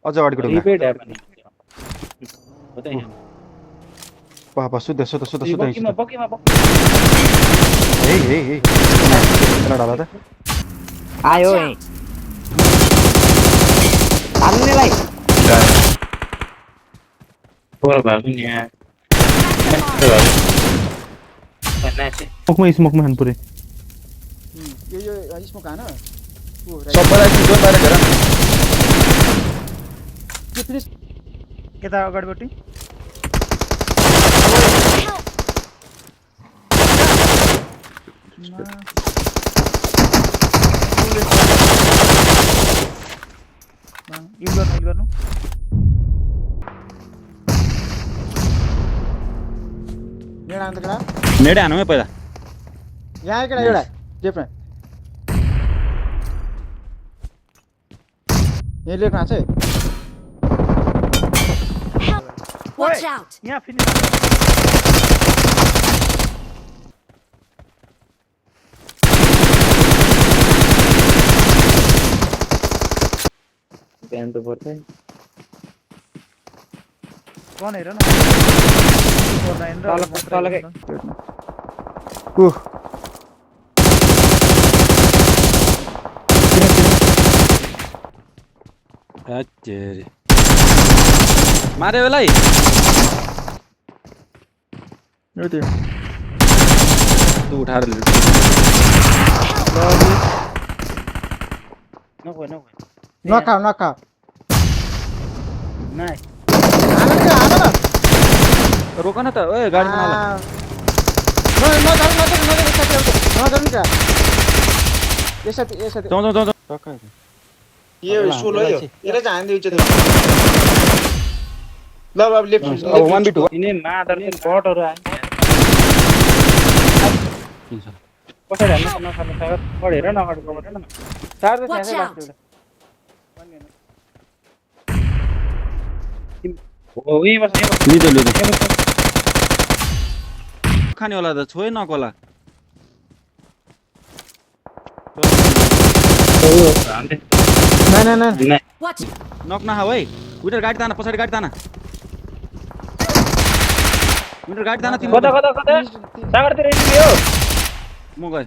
अझ अगाडिको ढुङ्गा रिपेड है पनि हो त यहाँ पापा सुत्दा बकीमा हे चला डाला त आयो है हाल्नेलाई पोर भएको नि यहाँ स्मोकमा हान पुरै यो स्मोक हान सबैलाई जोन बाहिर हेर के फिनिश केता अगाडिपट्टि हिल गर्नु नेडा अन्त केडा नेडे हानौँ है पहिला यहाँ केडा एउटा जेप्न यहाँ लेख्न छ Watch out! यहाँ फिनिश बिहान त पर्छ कौन हेर न तलकै उह तेरी मारे बेलाई यो त्यो तू उठाएर ले नगयो नखाऊ नाइ हान न रोक न त ओए गाडी बनाउला जाउँ यो सोलो यो यसले चाहिँ हान्दै उच्च ल अब लेफ्ट अब 1v2 यिनी मादर बटहरु आए कसरी हाल्नु नखानु सागर पढेर न अगाडि कभर न चार त Watch छ्यासै out! हो यही बस लिदो खाने होला त छोए नकोला न Watch! नक नखाऊ है उधर गाडी ताना पछाडि गाडी ताना उधर गाडी ताना तिम्रो कता सागर तिर हो म गए